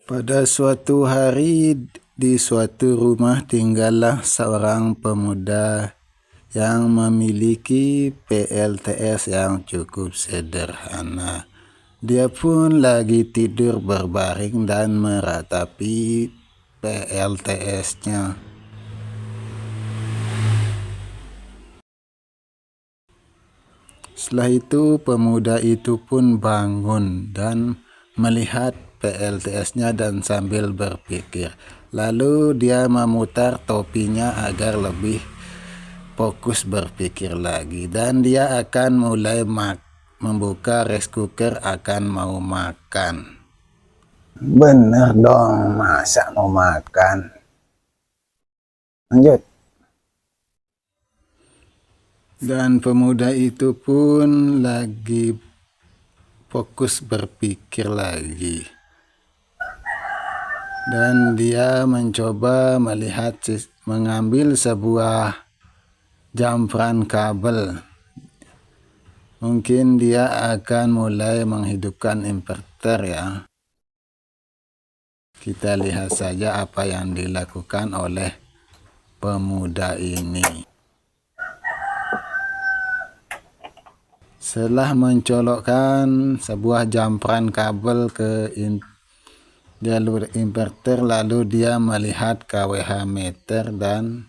Pada suatu hari di suatu rumah tinggallah seorang pemuda yang memiliki PLTS yang cukup sederhana. Dia pun lagi tidur berbaring dan meratapi PLTS-nya. Setelah itu pemuda itu pun bangun dan melihat PLTS-nya dan sambil berpikir. Lalu dia memutar topinya agar lebih fokus berpikir lagi. Dan dia akan mulai membuka rice cooker akan mau makan. Bener dong, masa mau makan? Lanjut. Dan pemuda itu pun lagi fokus berpikir lagi. Dan dia mencoba mengambil sebuah jambran kabel. Mungkin dia akan mulai menghidupkan inverter ya. Kita lihat saja apa yang dilakukan oleh pemuda ini. Setelah mencolokkan sebuah jambran kabel ke jalur inverter, lalu dia melihat KWH meter dan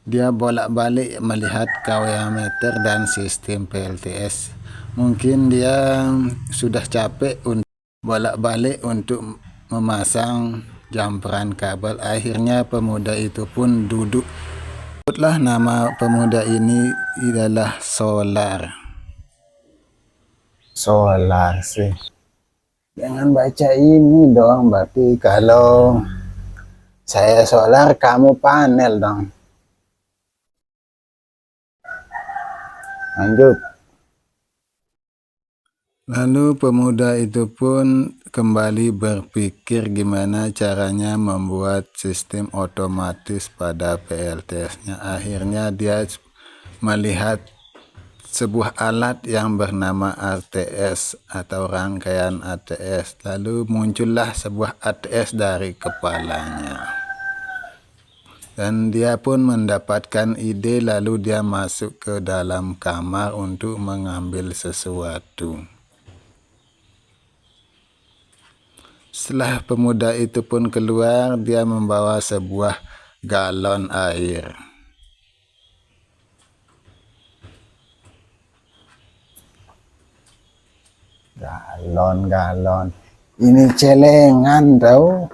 dia bolak-balik melihat KWH meter dan sistem PLTS. Mungkin dia sudah capek untuk bolak-balik untuk memasang jambran kabel. Akhirnya pemuda itu pun duduk. Sebutlah nama pemuda ini adalah Solar. Solar sih. Jangan baca ini dong, berarti kalau saya solar, kamu panel dong. Lanjut. Lalu pemuda itu pun kembali berpikir gimana caranya membuat sistem otomatis pada PLTS-nya. Akhirnya dia melihat sebuah alat yang bernama ATS atau rangkaian ATS. Lalu muncullah sebuah ATS dari kepalanya. Dan dia pun mendapatkan ide, lalu dia masuk ke dalam kamar untuk mengambil sesuatu. Setelah pemuda itu pun keluar, dia membawa sebuah galon air. Galon. Ini celengan tahu.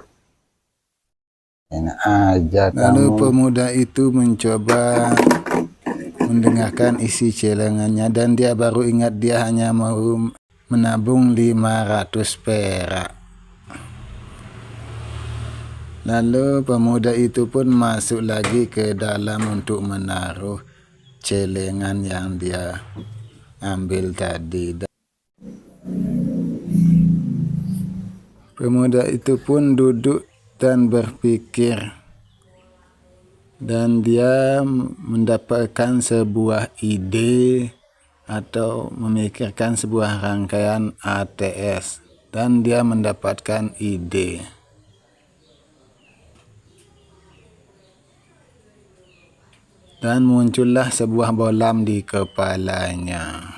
Enak aja Lalu kamu. pemuda itu mencoba mendengarkan isi celengannya dan dia baru ingat dia hanya mau menabung 500 perak. Lalu pemuda itu pun masuk lagi ke dalam untuk menaruh celengan yang dia ambil tadi. Pemuda itu pun duduk dan berpikir. Dan dia mendapatkan sebuah ide atau memikirkan sebuah rangkaian ATS. Dan dia mendapatkan ide. Dan muncullah sebuah bolam di kepalanya.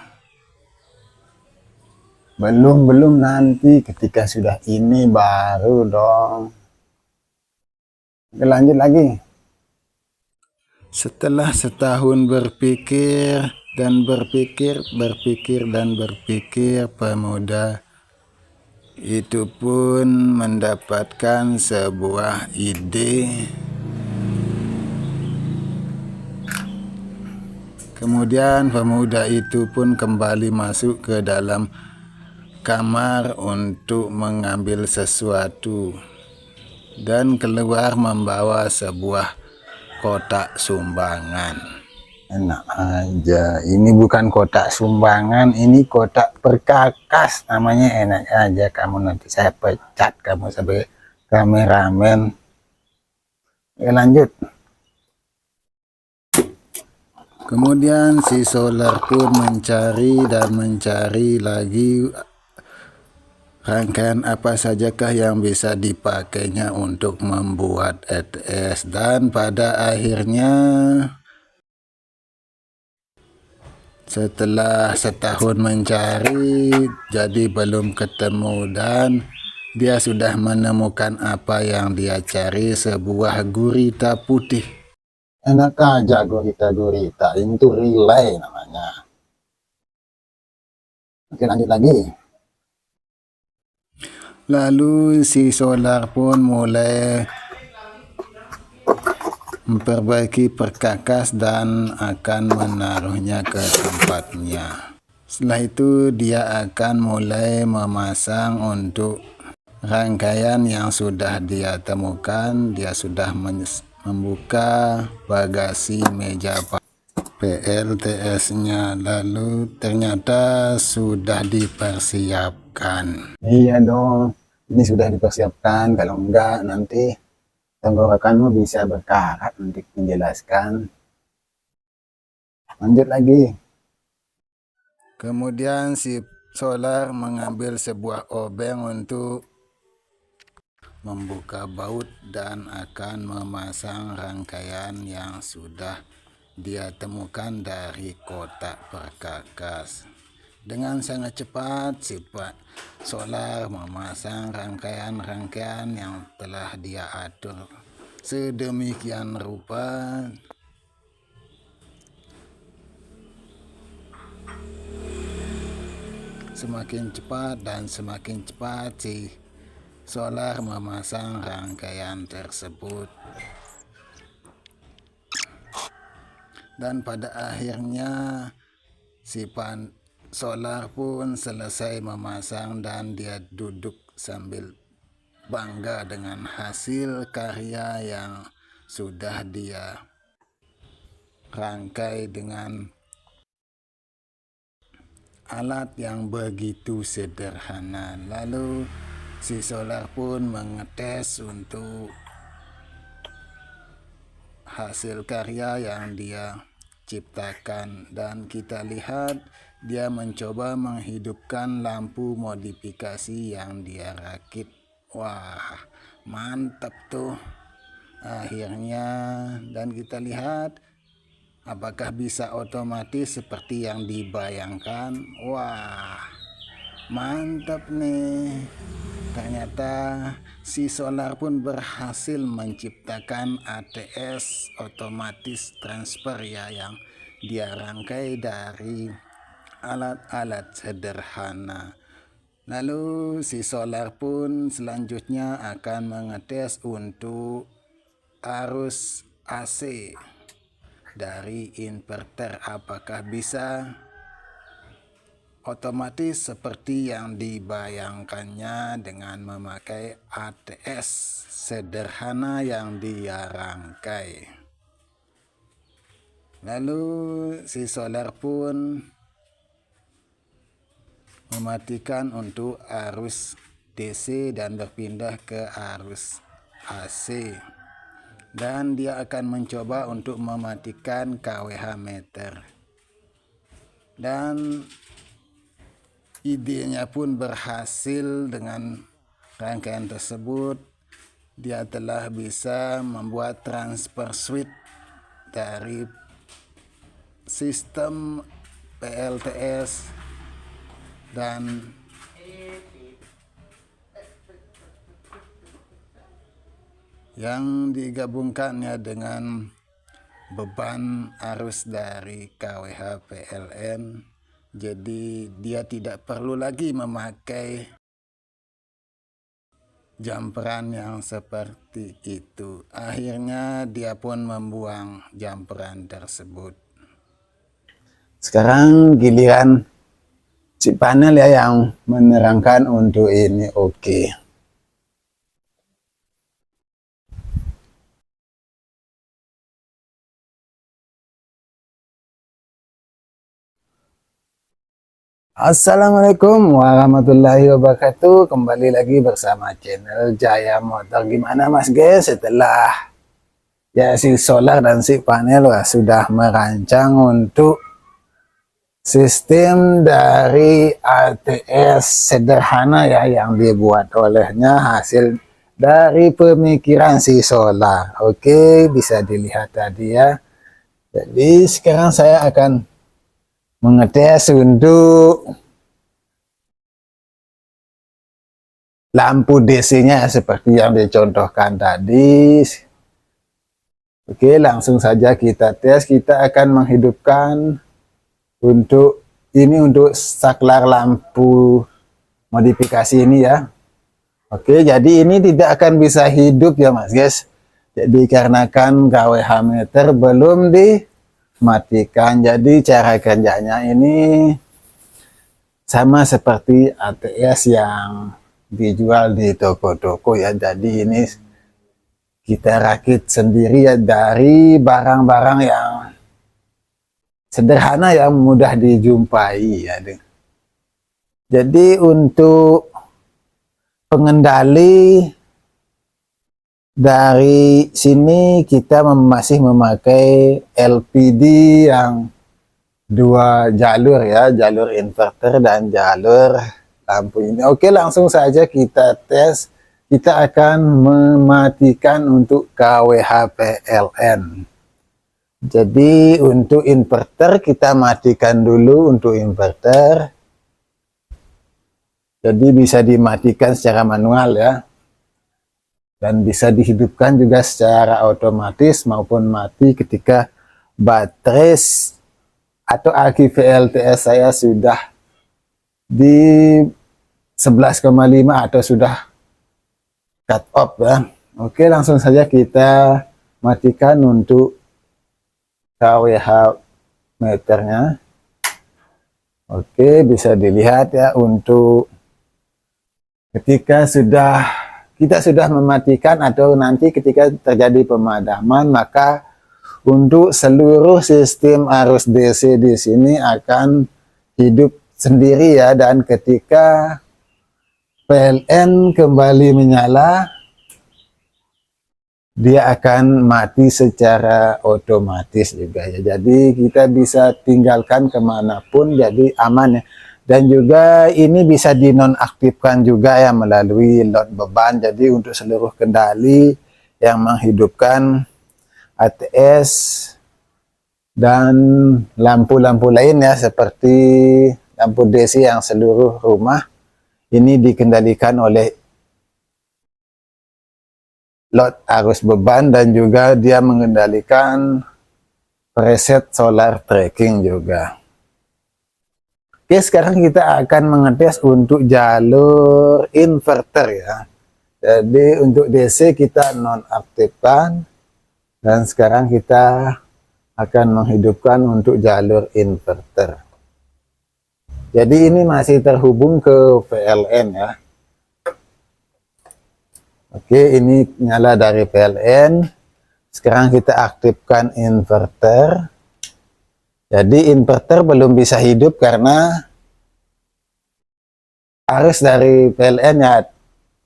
Belum nanti ketika sudah ini baru dong. Lanjut lagi. Setelah setahun berpikir, pemuda itu pun mendapatkan sebuah ide. Kemudian pemuda itu pun kembali masuk ke dalam kamar untuk mengambil sesuatu dan keluar membawa sebuah kotak sumbangan. Enak aja. Ini bukan kotak sumbangan, ini kotak perkakas namanya. Enak aja kamu, nanti saya pecat kamu sebagai kameramen. Lanjut. Kemudian si Solar pun mencari lagi rangkaian apa sajakah yang bisa dipakainya untuk membuat ETS, dan pada akhirnya setelah setahun mencari jadi belum ketemu, dan dia sudah menemukan apa yang dia cari, sebuah gurita putih. Enak aja gurita-gurita, ini tuh relay namanya. Oke, lanjut lagi. Lalu si Solar pun mulai memperbaiki perkakas dan akan menaruhnya ke tempatnya. Setelah itu dia akan mulai memasang untuk rangkaian yang sudah dia temukan. Dia sudah membuka bagasi meja PLTS-nya, lalu ternyata sudah dipersiapkan. Iya dong, ini sudah dipersiapkan, kalau enggak nanti tenggorokanmu bisa berkarat untuk menjelaskan. Lanjut lagi. Kemudian si Solar mengambil sebuah obeng untuk membuka baut dan akan memasang rangkaian yang sudah dia temukan dari kotak perkakas. Dengan sangat cepat si Solar memasang rangkaian-rangkaian yang telah dia atur sedemikian rupa. Semakin cepat dan semakin cepat si Solar memasang rangkaian tersebut, dan pada akhirnya si Solar pun selesai memasang, dan dia duduk sambil bangga dengan hasil karya yang sudah dia rangkai dengan alat yang begitu sederhana. Lalu si Solar pun mengetes untuk hasil karya yang dia ciptakan, dan kita lihat dia mencoba menghidupkan lampu modifikasi yang dia rakit. Wah, mantap tuh akhirnya. Dan kita lihat apakah bisa otomatis seperti yang dibayangkan. Wah, mantap nih. Ternyata si Solar pun berhasil menciptakan ATS otomatis transfer yang dia rangkai dari alat-alat sederhana. Lalu si Solar pun selanjutnya akan mengetes untuk arus AC dari inverter, apakah bisa otomatis seperti yang dibayangkannya dengan memakai ATS sederhana yang dia rangkai. Lalu si Solar pun mematikan untuk arus DC dan berpindah ke arus AC. Dan dia akan mencoba untuk mematikan kWh meter. Dan idenya pun berhasil. Dengan rangkaian tersebut dia telah bisa membuat transfer switch dari sistem PLTS dan yang digabungkannya dengan beban arus dari kWh PLN. Jadi dia tidak perlu lagi memakai jamperan yang seperti itu. Akhirnya dia pun membuang jamperan tersebut. Sekarang giliran si panel ya yang menerangkan untuk ini. Oke. Assalamualaikum warahmatullahi wabarakatuh. Kembali lagi bersama channel Jaya Motor. Gimana mas guys, setelah ya si Solar dan si panel sudah merancang untuk sistem dari ATS sederhana ya yang dibuat olehnya hasil dari pemikiran si Solar. Oke, bisa dilihat tadi ya. Jadi sekarang saya akan mengetes untuk lampu DC-nya seperti yang dicontohkan tadi. Oke, langsung saja kita tes. Kita akan menghidupkan untuk saklar lampu modifikasi ini ya. Oke, jadi ini tidak akan bisa hidup ya Mas guys. Jadi karena kan KWH meter belum dimatikan. Jadi cara kerjanya ini sama seperti ATS yang dijual di toko-toko ya. Jadi ini kita rakit sendiri ya dari barang-barang yang sederhana yang mudah dijumpai ya. Jadi untuk pengendali dari sini kita masih memakai LPD yang 2 jalur ya, jalur inverter dan jalur lampu ini. Oke, langsung saja kita tes. Kita akan mematikan untuk KWH PLN. Jadi untuk inverter kita matikan dulu untuk inverter. Jadi bisa dimatikan secara manual ya. Dan bisa dihidupkan juga secara otomatis maupun mati ketika baterai atau aki VLTS saya sudah di 11,5 atau sudah cut off ya. Oke, langsung saja kita matikan untuk KWH meternya. Oke, bisa dilihat ya untuk ketika kita sudah mematikan atau nanti ketika terjadi pemadaman, maka untuk seluruh sistem arus DC di sini akan hidup sendiri ya, dan ketika PLN kembali menyala dia akan mati secara otomatis juga ya. Jadi kita bisa tinggalkan kemanapun, jadi aman ya. Dan juga ini bisa dinonaktifkan juga ya melalui load beban. Jadi untuk seluruh kendali yang menghidupkan ATS dan lampu-lampu lain ya seperti lampu DC yang seluruh rumah ini dikendalikan oleh load arus beban, dan juga dia mengendalikan preset solar tracking juga. Oke, sekarang kita akan mengetes untuk jalur inverter ya. Jadi untuk DC kita nonaktifkan, dan sekarang kita akan menghidupkan untuk jalur inverter. Jadi ini masih terhubung ke PLN ya. Oke, ini nyala dari PLN. Sekarang kita aktifkan inverter. Jadi inverter belum bisa hidup karena arus dari PLN ya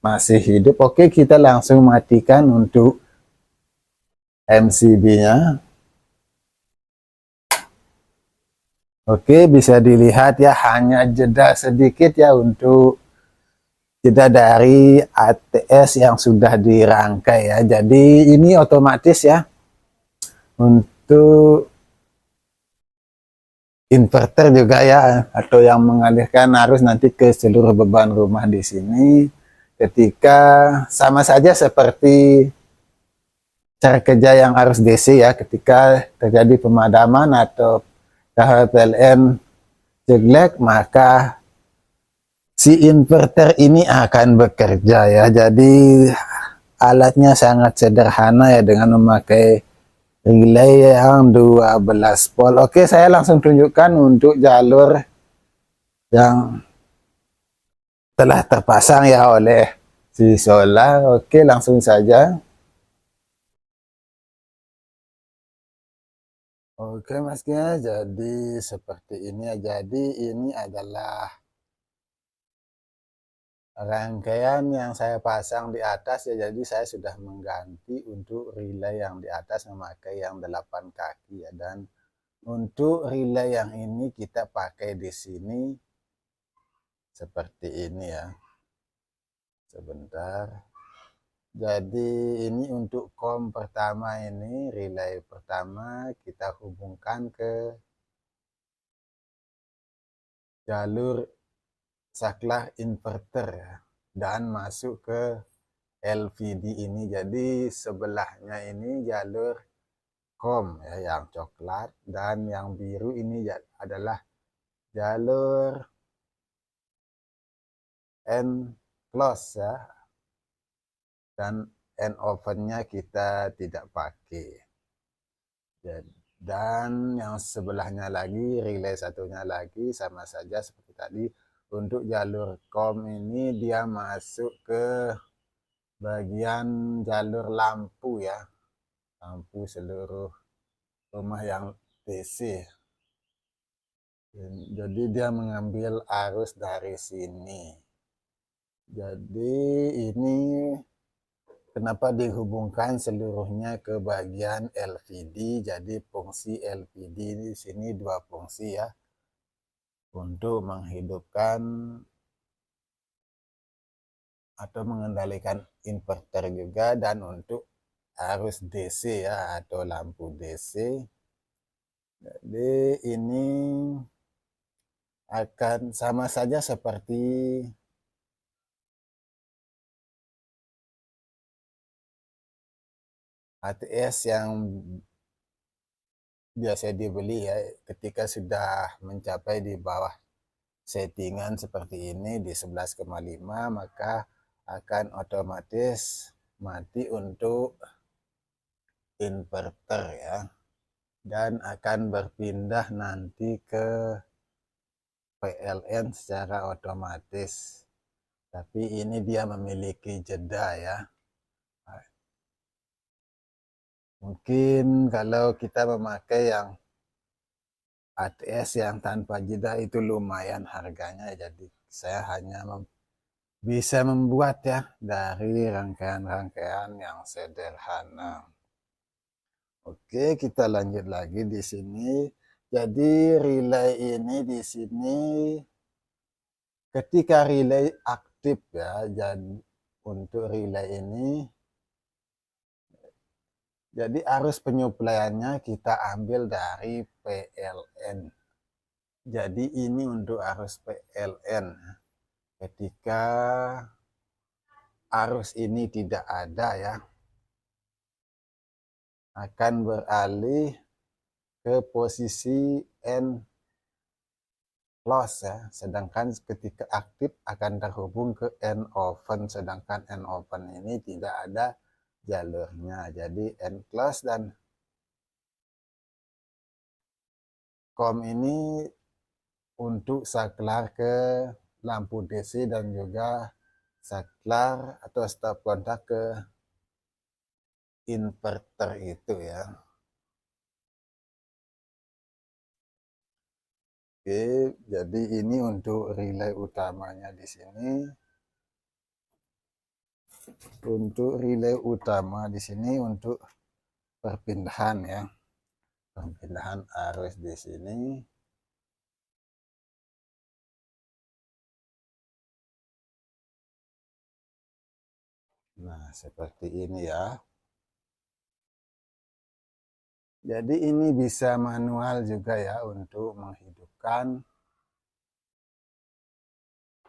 masih hidup. Oke, kita langsung matikan untuk MCB-nya. Oke, bisa dilihat ya, hanya jeda sedikit ya untuk jeda dari ATS yang sudah dirangkai ya. Jadi ini otomatis ya untuk inverter juga ya, atau yang mengalihkan arus nanti ke seluruh beban rumah di sini. Ketika sama saja seperti cara kerja yang arus DC ya, ketika terjadi pemadaman atau KHPLN jelek, maka si inverter ini akan bekerja ya. Jadi alatnya sangat sederhana ya, dengan memakai relay yang 12 volt. Oke, saya langsung tunjukkan untuk jalur yang telah terpasang ya oleh si solar. Oke, langsung saja. Oke masnya, jadi seperti ini ya. Jadi ini adalah rangkaian yang saya pasang di atas ya. Jadi saya sudah mengganti untuk relay yang di atas memakai yang 8 kaki ya, dan Untuk relay yang ini kita pakai di sini seperti ini ya. Sebentar. Jadi ini untuk COM pertama ini, relay pertama kita hubungkan ke jalur saklar inverter ya, dan masuk ke LVD ini. Jadi sebelahnya ini jalur COM ya, yang coklat, dan yang biru ini adalah jalur N-close ya, dan N-opennya kita tidak pakai. Dan yang sebelahnya lagi, relay satunya lagi sama saja seperti tadi. Untuk jalur COM ini dia masuk ke bagian jalur lampu ya, lampu seluruh rumah yang DC. Jadi dia mengambil arus dari sini. Jadi ini kenapa dihubungkan seluruhnya ke bagian LVD. Jadi fungsi LVD di sini dua fungsi ya, untuk menghidupkan atau mengendalikan inverter juga, dan untuk arus DC ya, atau lampu DC. Jadi ini akan sama saja seperti ATS yang biasa dibeli ya. Ketika sudah mencapai di bawah settingan seperti ini di 11,5, maka akan otomatis mati untuk inverter ya, dan akan berpindah nanti ke PLN secara otomatis. Tapi ini dia memiliki jeda ya. Mungkin kalau kita memakai yang ATS yang tanpa jeda itu lumayan harganya, jadi saya hanya bisa membuat ya dari rangkaian-rangkaian yang sederhana. Oke, kita lanjut lagi di sini. Jadi relay ini di sini ketika relay aktif ya, jadi untuk relay ini jadi arus penyuplaiannya kita ambil dari PLN. Jadi ini untuk arus PLN. Ketika arus ini tidak ada ya, akan beralih ke posisi N close ya. Sedangkan ketika aktif akan terhubung ke N open. Sedangkan N open ini tidak ada jalurnya. Jadi N close dan COM ini untuk saklar ke lampu DC dan juga saklar atau stop kontak ke inverter itu ya. Oke, jadi ini untuk relay utamanya di sini. Untuk relay utama di sini untuk perpindahan ya, perpindahan arus di sini. Nah, seperti ini ya. Jadi ini bisa manual juga ya untuk menghidupkan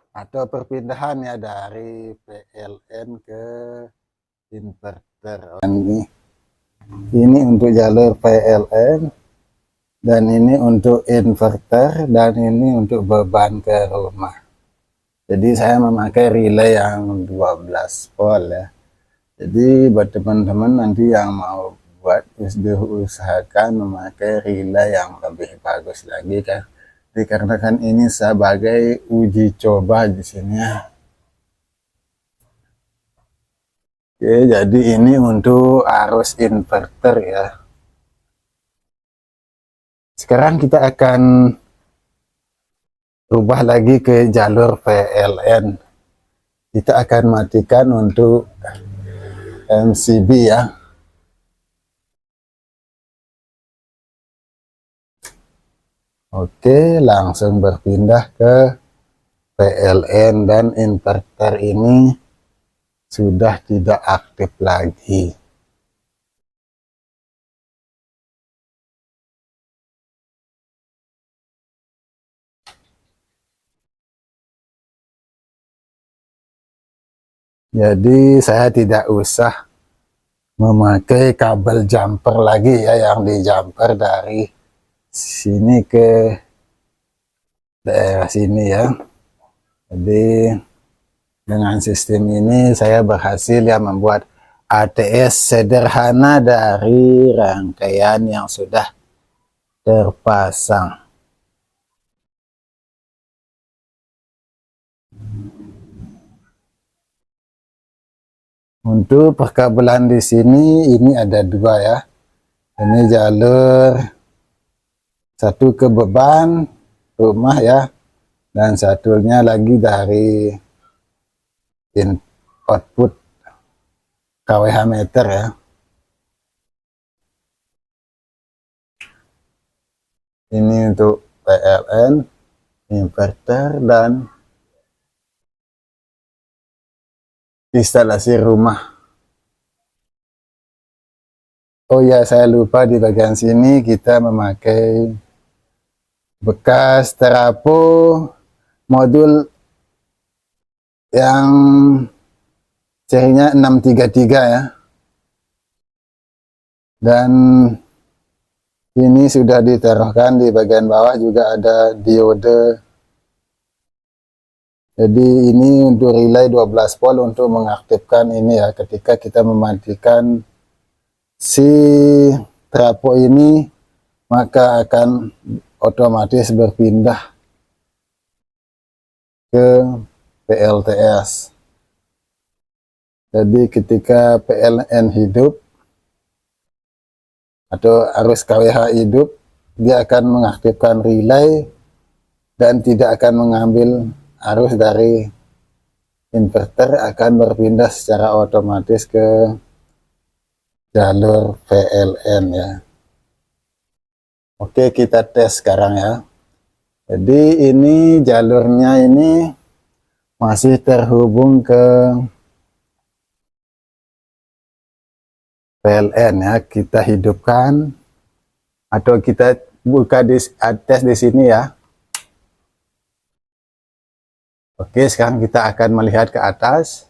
atau perpindahan ya dari PLN ke inverter. Ini untuk jalur PLN, dan ini untuk inverter, dan ini untuk beban ke rumah. Jadi saya memakai relay yang 12 volt ya. Jadi buat teman-teman nanti yang mau buat, diusahakan memakai relay yang lebih bagus lagi kan. Dikarenakan ini sebagai uji coba di sini ya. Oke, jadi ini untuk arus inverter ya. Sekarang kita akan rubah lagi ke jalur PLN. Kita akan matikan untuk MCB ya. Oke, langsung berpindah ke PLN dan inverter ini sudah tidak aktif lagi. Jadi saya tidak usah memakai kabel jumper lagi ya, yang di jumper dari sini ke daerah sini ya. Jadi dengan sistem ini saya berhasil ya membuat ATS sederhana dari rangkaian yang sudah terpasang. Untuk perkabelan di sini ini ada dua ya. Ini jalur satu ke beban rumah ya, dan satunya lagi dari output kWh meter ya. Ini untuk PLN, inverter, dan instalasi rumah. Oh ya, saya lupa di bagian sini kita memakai bekas terapung modul yang serinya 633 ya. Dan ini sudah ditaruhkan di bagian bawah, juga ada diode. Jadi ini untuk relay 12 volt untuk mengaktifkan ini ya, ketika kita mematikan si trafo ini, maka akan otomatis berpindah ke PLTS. Jadi ketika PLN hidup atau arus kWh hidup, dia akan mengaktifkan relay dan tidak akan mengambil arus dari inverter, akan berpindah secara otomatis ke jalur PLN ya. Oke, kita tes sekarang ya. Jadi ini jalurnya ini masih terhubung ke PLN ya. Kita hidupkan atau kita buka di tes di sini ya. Oke, sekarang kita akan melihat ke atas.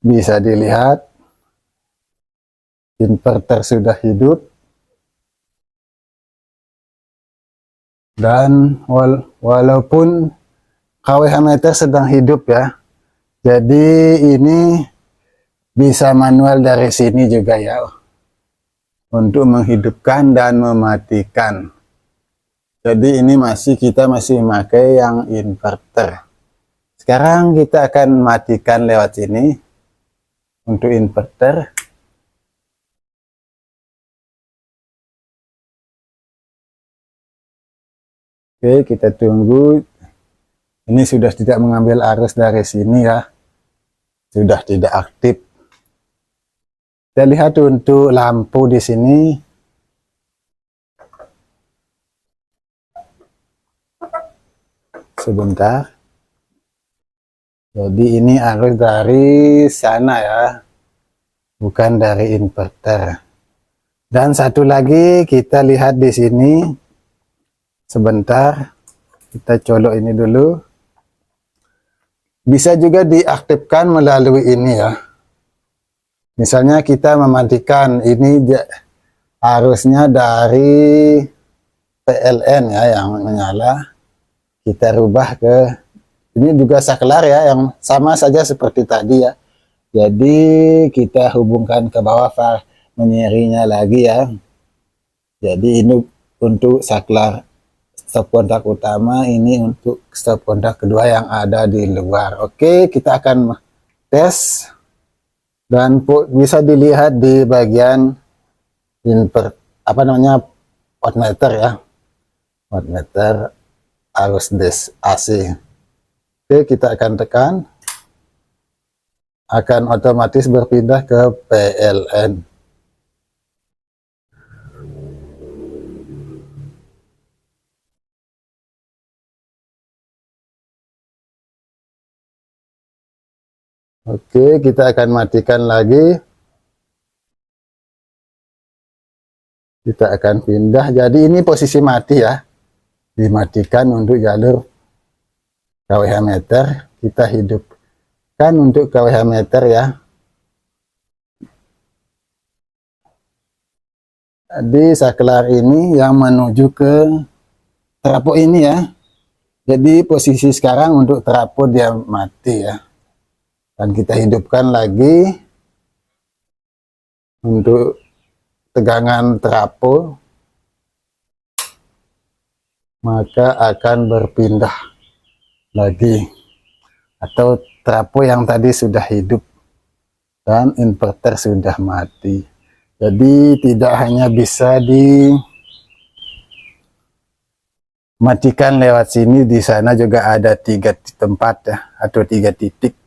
Bisa dilihat inverter sudah hidup, dan walaupun kWh meter sedang hidup ya, jadi ini bisa manual dari sini juga ya, untuk menghidupkan dan mematikan. Jadi ini kita masih memakai yang inverter. Sekarang kita akan matikan lewat sini untuk inverter. Oke, kita tunggu. Ini sudah tidak mengambil arus dari sini ya, sudah tidak aktif. Kita lihat untuk lampu di sini. Sebentar. Jadi ini arus dari sana ya, bukan dari inverter. Dan satu lagi kita lihat di sini. Sebentar, kita colok ini dulu. Bisa juga diaktifkan melalui ini ya. Misalnya kita mematikan ini arusnya dari PLN ya yang menyala. Kita rubah ke ini juga saklar ya, yang sama saja seperti tadi ya. Jadi kita hubungkan ke bawah menyerinya lagi ya. Jadi ini untuk saklar stop kontak utama, ini untuk stop kontak kedua yang ada di luar. Oke, kita akan tes, dan bisa dilihat di bagian wattmeter ya, wattmeter arus AC. Oke, kita akan tekan, akan otomatis berpindah ke PLN. Oke, kita akan matikan lagi. Kita akan pindah. Jadi ini posisi mati ya. Dimatikan untuk jalur kWh meter. Kita hidupkan untuk kWh meter ya. Jadi saklar ini yang menuju ke trafo ini ya. Jadi posisi sekarang untuk trafo dia mati ya. Dan kita hidupkan lagi untuk tegangan trafo, maka akan berpindah lagi, atau trafo yang tadi sudah hidup dan inverter sudah mati. Jadi tidak hanya bisa dimatikan lewat sini, di sana juga ada 3 tempat ya, atau 3 titik.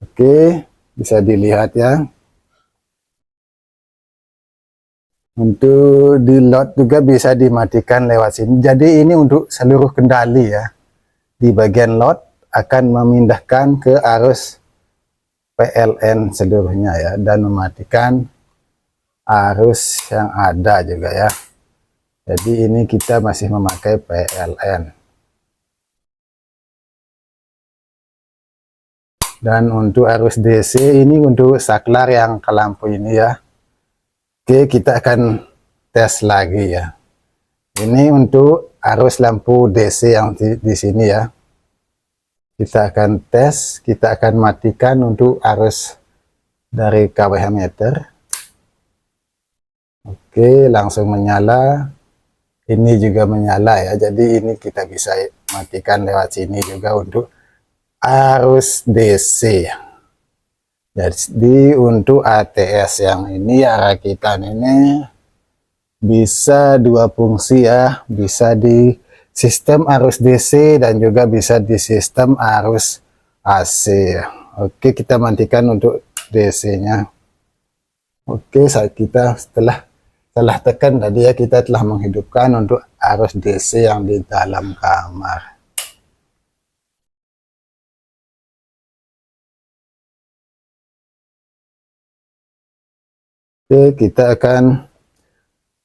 Oke, bisa dilihat ya. Untuk di load juga bisa dimatikan lewat sini. Jadi ini untuk seluruh kendali ya. Di bagian load akan memindahkan ke arus PLN seluruhnya ya, dan mematikan arus yang ada juga ya. Jadi ini kita masih memakai PLN. Dan untuk arus DC ini untuk saklar yang ke lampu ini ya. Oke, kita akan tes lagi ya. Ini untuk arus lampu DC yang di sini ya. Kita akan tes, kita akan matikan untuk arus dari kWh meter. Oke, langsung menyala. Ini juga menyala ya. Jadi ini kita bisa matikan lewat sini juga untuk arus DC. Jadi untuk ATS yang ini ya, rakitan ini bisa 2 fungsi ya, bisa di sistem arus DC dan juga bisa di sistem arus AC. Oke, kita matikan untuk DC-nya. Oke, saat kita setelah tekan tadi ya, kita telah menghidupkan untuk arus DC yang di dalam kamar. Oke,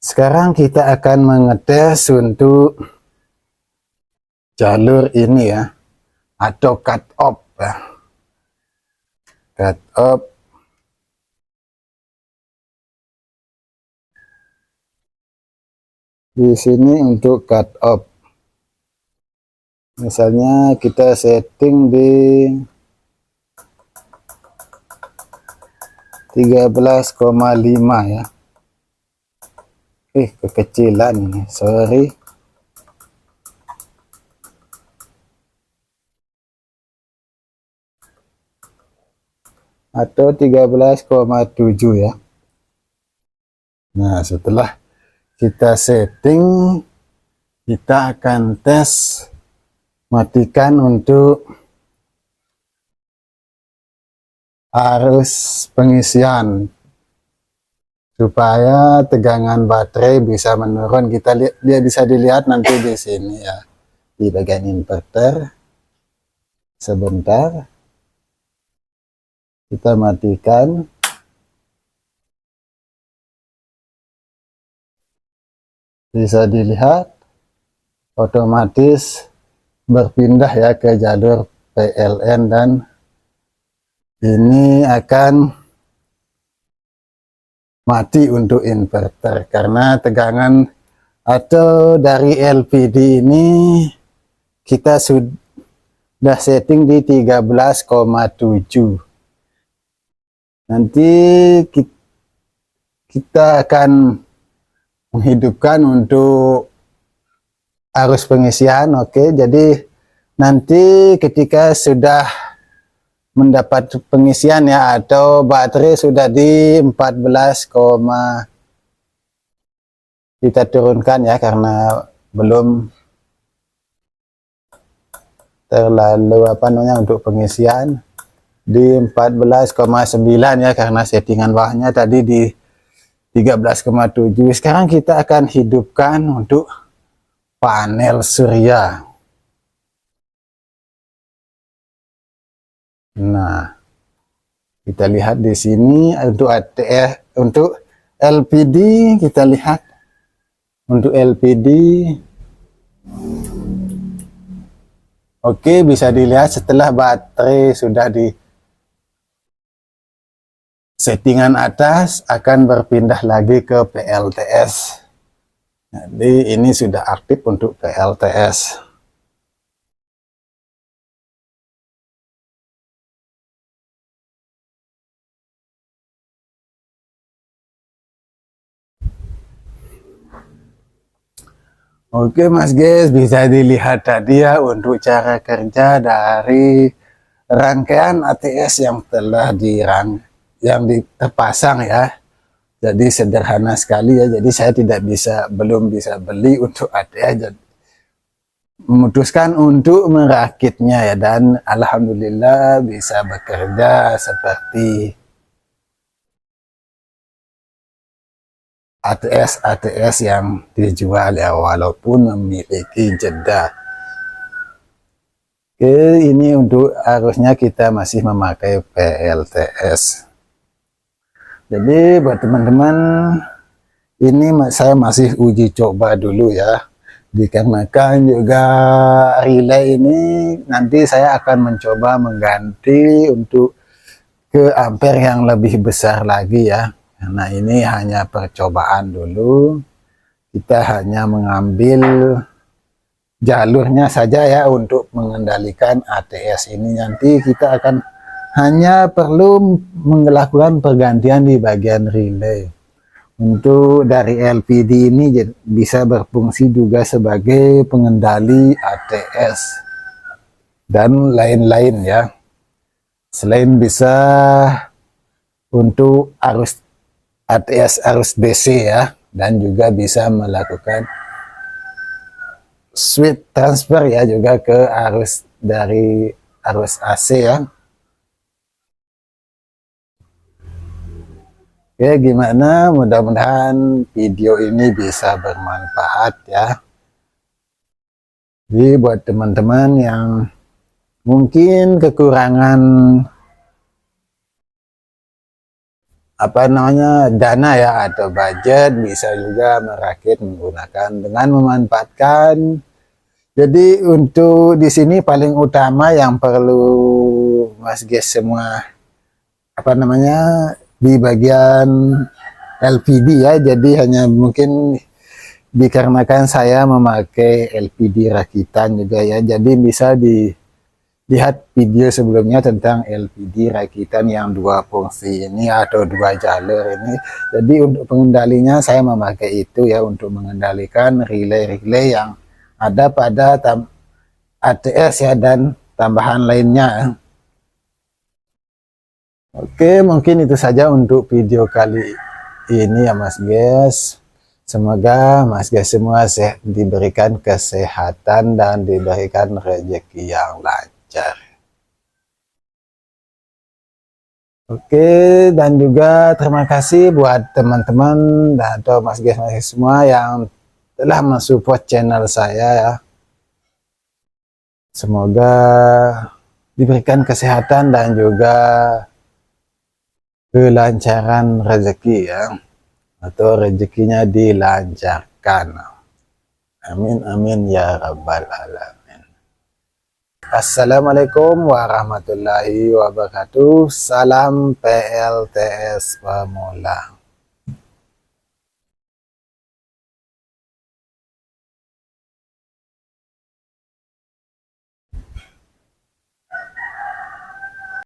sekarang kita akan mengetes untuk jalur ini ya, atau cut off ya. Cut off. Di sini untuk cut off. Misalnya kita setting di 13,5 ya. Kekecilan ini, sorry. Atau 13,7 ya. Nah, setelah kita setting, kita akan tes matikan untuk arus pengisian supaya tegangan baterai bisa menurun. Kita lihat, dia bisa dilihat nanti di sini ya, di bagian inverter. Sebentar, kita matikan. Bisa dilihat otomatis berpindah ya ke jalur PLN, dan ini akan mati untuk inverter karena tegangan atau dari LPD ini kita sudah setting di 13,7. Nanti kita akan menghidupkan untuk arus pengisian. Oke, jadi nanti ketika sudah mendapat pengisian ya, atau baterai sudah di 14, kita turunkan ya, karena belum terlalu untuk pengisian di 14,9 ya, karena settingan bawahnya tadi di 13,7. Sekarang kita akan hidupkan untuk panel surya. Nah, kita lihat di sini untuk ATS, untuk LPD kita lihat untuk LPD. Oke, bisa dilihat setelah baterai sudah di settingan atas akan berpindah lagi ke PLTS. Jadi ini sudah aktif untuk PLTS. Oke Mas guys, bisa dilihat tadi ya untuk cara kerja dari rangkaian ATS yang telah terpasang ya. Jadi sederhana sekali ya. Jadi saya belum bisa beli untuk ATS. Jadi memutuskan untuk merakitnya ya, dan alhamdulillah bisa bekerja seperti ATS yang dijual ya, walaupun memiliki jeda. Oke, ini untuk arusnya kita masih memakai PLTS. Jadi buat teman-teman, ini saya masih uji coba dulu ya, dikarenakan juga relay ini nanti saya akan mencoba mengganti untuk ke ampere yang lebih besar lagi ya. Nah ini hanya percobaan dulu, kita hanya mengambil jalurnya saja ya untuk mengendalikan ATS ini. Nanti kita akan hanya perlu melakukan pergantian di bagian relay. Untuk dari LPD ini bisa berfungsi juga sebagai pengendali ATS dan lain-lain ya. Selain bisa untuk arus ATS, arus DC ya, dan juga bisa melakukan switch transfer ya juga ke arus dari arus AC ya. Oke, gimana? Mudah-mudahan video ini bisa bermanfaat ya. Jadi buat teman-teman yang mungkin kekurangan dana ya atau budget, bisa juga merakit menggunakan dengan memanfaatkan. Jadi untuk di sini paling utama yang perlu Mas guys semua di bagian LPD ya. Jadi hanya mungkin dikarenakan saya memakai LPD rakitan juga ya, jadi bisa lihat video sebelumnya tentang LPD rakitan yang dua fungsi ini atau dua jalur ini. Jadi untuk pengendalinya saya memakai itu ya, untuk mengendalikan relay-relay yang ada pada ATS ya dan tambahan lainnya. Oke, mungkin itu saja untuk video kali ini ya Mas guys. Semoga Mas guys semua diberikan kesehatan dan diberikan rezeki yang lancar. Oke, dan juga terima kasih buat teman-teman atau Mas guys semua yang telah mensupport channel saya ya. Semoga diberikan kesehatan dan juga kelancaran rezeki ya, atau rezekinya dilancarkan. Amin amin ya rabbal alamin. Assalamualaikum warahmatullahi wabarakatuh. Salam PLTS pemula.